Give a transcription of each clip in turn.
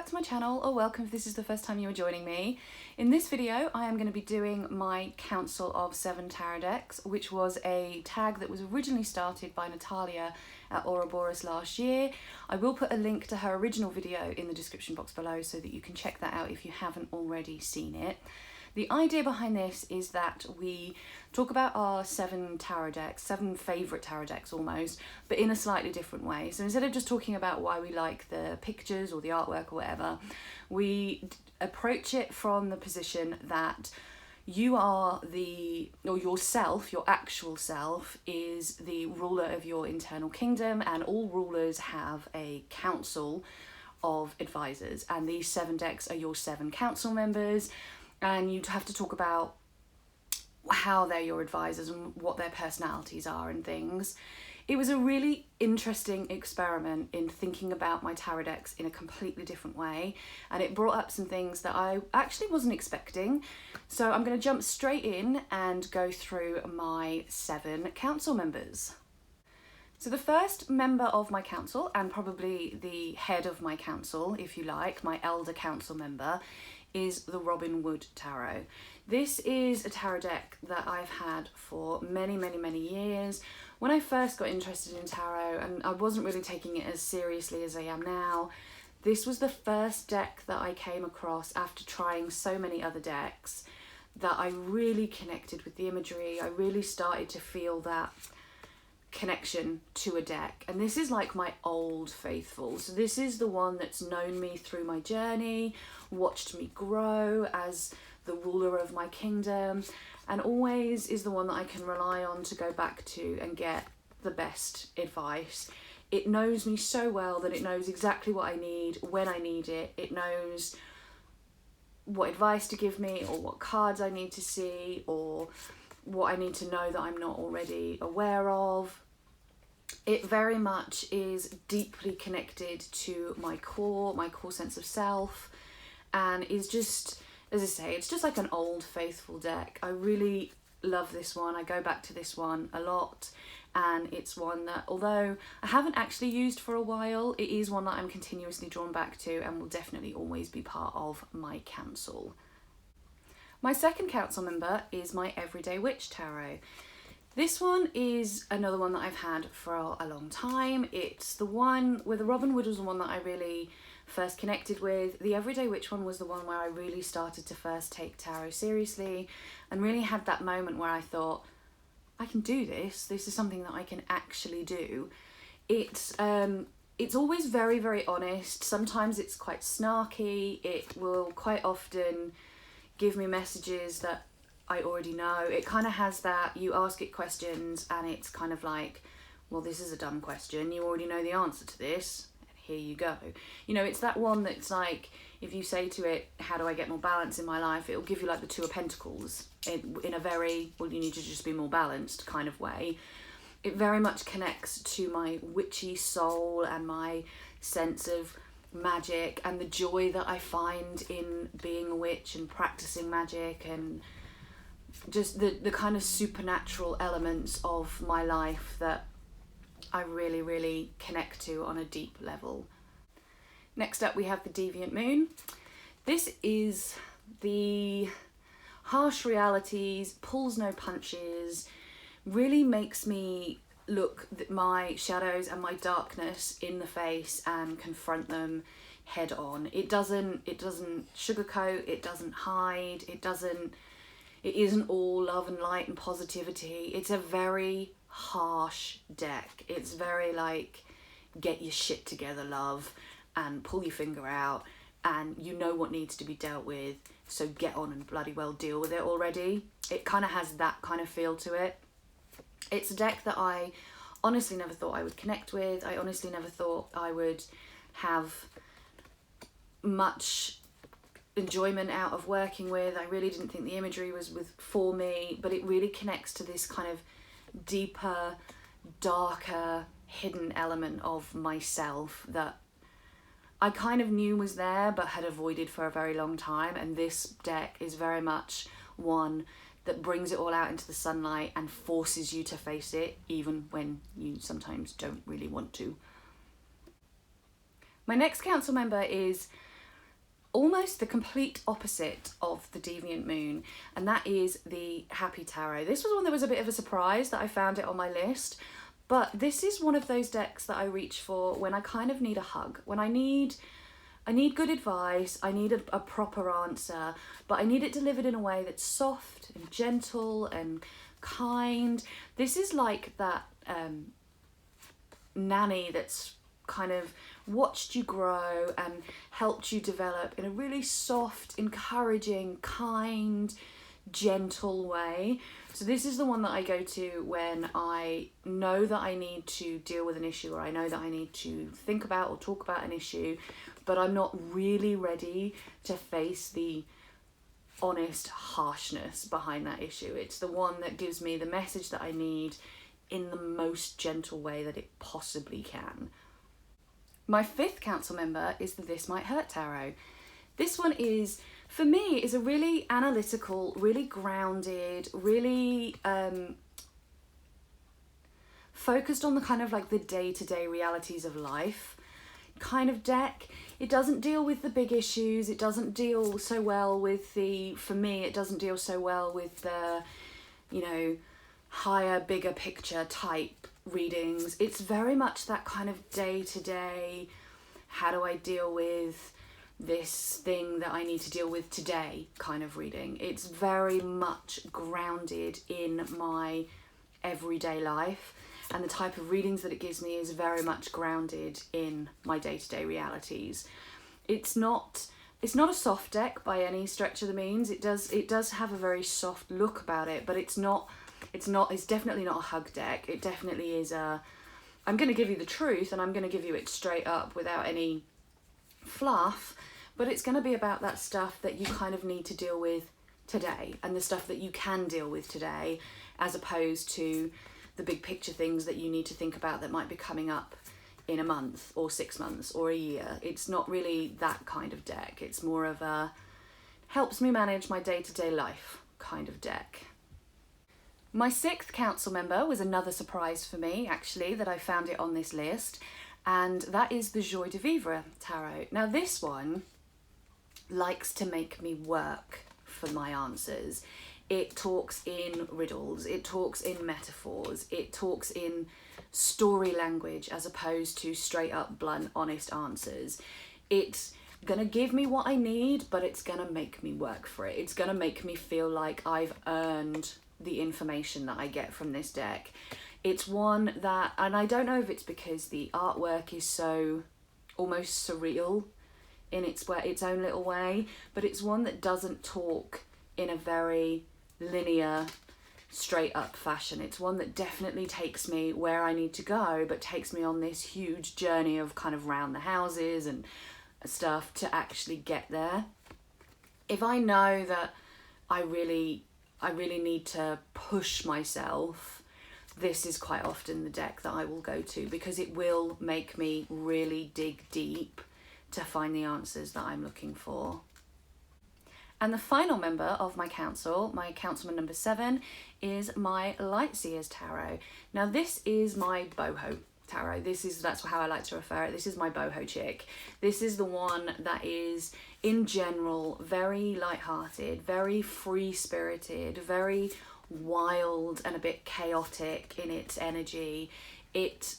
to my channel, or welcome if this is the first time you are joining me. In this video I am going to be doing my Council of 7 Tarot decks, which was a tag that was originally started by Natalia at Ouroboros last year. I will put a link to her original video in the description box below so that you can check that out if you haven't already seen it. The idea behind this is that we talk about our 7 tarot decks, 7 favourite tarot decks almost, but in a slightly different way. So instead of just talking about why we like the pictures or the artwork or whatever, we approach it from the position that you are yourself, your actual self, is the ruler of your internal kingdom, and all rulers have a council of advisors, and these 7 decks are your 7 council members. And you'd have to talk about how they're your advisors and what their personalities are and things. It was a really interesting experiment in thinking about my tarot decks in a completely different way, and it brought up some things that I actually wasn't expecting. So I'm going to jump straight in and go through my 7 council members. So the first member of my council, and probably the head of my council if you like, my elder council member, is the Robin Wood Tarot. This is a tarot deck that I've had for many years. When I first got interested in tarot, and I wasn't really taking it as seriously as I am now, this was the first deck that I came across after trying so many other decks that I really connected with the imagery. I really started to feel that connection to a deck, and this is like my old faithful. So this is the one that's known me through my journey, watched me grow as the ruler of my kingdom, and always is the one that I can rely on to go back to and get the best advice. It knows me so well that it knows exactly what I need when I need it. It knows what advice to give me, or what cards I need to see, or what I need to know that I'm not already aware of. It very much is deeply connected to my core sense of self, and is just, as I say, it's just like an old faithful deck. I really love this one. I go back to this one a lot, and it's one that, although I haven't actually used for a while, it is one that I'm continuously drawn back to and will definitely always be part of my council. My second council member is my Everyday Witch Tarot. This one is another one that I've had for a long time. It's the one where the Robin Wood was the one that I really first connected with. The Everyday Witch one was the one where I really started to first take tarot seriously and really had that moment where I thought, I can do this. This is something that I can actually do. It's always very honest. Sometimes it's quite snarky. It will quite often give me messages that I already know. It kind of has that, you ask it questions and it's kind of like, well, this is a dumb question, you already know the answer to this, here you go. You know, it's that one that's like, if you say to it, how do I get more balance in my life, it'll give you like the 2 of Pentacles in a very, well, you need to just be more balanced kind of way. It very much connects to my witchy soul and my sense of magic and the joy that I find in being a witch and practicing magic, and just the kind of supernatural elements of my life that I really connect to on a deep level. Next up we have the Deviant Moon. This is the harsh realities, pulls no punches, really makes me look my shadows and my darkness in the face and confront them head on. It doesn't sugarcoat, it doesn't hide, it isn't all love and light and positivity. It's a very harsh deck. It's very like, get your shit together, love, and pull your finger out, and you know what needs to be dealt with, so get on and bloody well deal with it already. It kind of has that kind of feel to it. It's a deck that I honestly never thought I would connect with. I honestly never thought I would have much enjoyment out of working with. I really didn't think the imagery was for me, but it really connects to this kind of deeper, darker, hidden element of myself that I kind of knew was there but had avoided for a very long time, and this deck is very much one that brings it all out into the sunlight and forces you to face it, even when you sometimes don't really want to. My next council member is almost the complete opposite of the Deviant Moon, and that is the Happy Tarot. This was one that was a bit of a surprise that I found it on my list, but this is one of those decks that I reach for when I kind of need a hug, when I need good advice, I need a proper answer, but I need it delivered in a way that's soft and gentle and kind. This is like that nanny that's kind of watched you grow and helped you develop in a really soft, encouraging, kind, gentle way. So this is the one that I go to when I know that I need to deal with an issue, or I know that I need to think about or talk about an issue, but I'm not really ready to face the honest harshness behind that issue. It's the one that gives me the message that I need in the most gentle way that it possibly can. My fifth council member is the This Might Hurt Tarot. This one is, for me, is a really analytical, really grounded, really focused on the kind of like the day-to-day realities of life kind of deck. It doesn't deal with the big issues. It doesn't deal so well with for me, it doesn't deal so well with the, you know, higher, bigger picture type readings. It's very much that kind of day-to-day, how do I deal with this thing that I need to deal with today kind of reading. It's very much grounded in my everyday life, and the type of readings that it gives me is very much grounded in my day-to-day realities. It's not a soft deck by any stretch of the means. It does have a very soft look about it, but it's definitely not a hug deck. It definitely is I'm going to give you the truth, and I'm going to give you it straight up without any fluff, but it's going to be about that stuff that you kind of need to deal with today, and the stuff that you can deal with today, as opposed to the big picture things that you need to think about that might be coming up in a month or 6 months or a year. It's not really that kind of deck. It's more of a helps me manage my day-to-day life kind of deck. My sixth council member was another surprise for me, actually, that I found it on this list, and that is the Joie de Vivre Tarot. Now this one likes to make me work for my answers. It talks in riddles, it talks in metaphors, it talks in story language as opposed to straight up, blunt, honest answers. It's gonna give me what I need, but it's gonna make me work for it. It's gonna make me feel like I've earned the information that I get from this deck. It's one that, and I don't know if it's because the artwork is so almost surreal in its own little way, but it's one that doesn't talk in a very linear, straight up fashion. It's one that definitely takes me where I need to go, but takes me on this huge journey of kind of round the houses and stuff to actually get there. If I know that I really need to push myself, this is quite often the deck that I will go to, because it will make me really dig deep to find the answers that I'm looking for. And the final member of my councilman number 7, is my Alexias Tarot. Now this is my boho tarot. That's how I like to refer it. This is my boho chick. This is the one that is, in general, very light-hearted, very free-spirited, very wild and a bit chaotic in its energy. It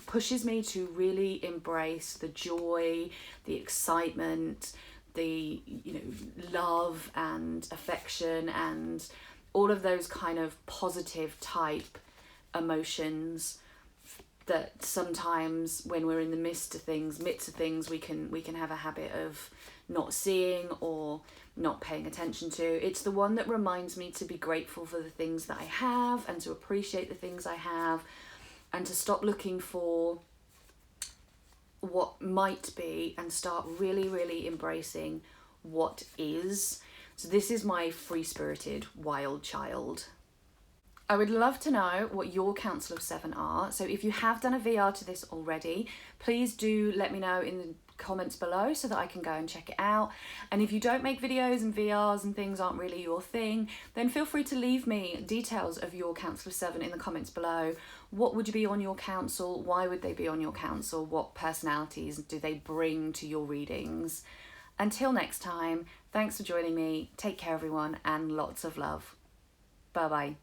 pushes me to really embrace the joy, the excitement, the love and affection and all of those kind of positive type emotions that sometimes when we're in the midst of things we can have a habit of not seeing or not paying attention to. It's the one that reminds me to be grateful for the things that I have and to appreciate the things I have, and to stop looking for what might be and start really, really embracing what is. So this is my free-spirited wild child. I would love to know what your Council of 7 are. So if you have done a VR to this already, please do let me know in the comments below so that I can go and check it out. And if you don't make videos and VRs and things aren't really your thing, then feel free to leave me details of your Council of 7 in the comments below. What would be on your council? Why would they be on your council? What personalities do they bring to your readings? Until next time, thanks for joining me. Take care, everyone, and lots of love. Bye-bye.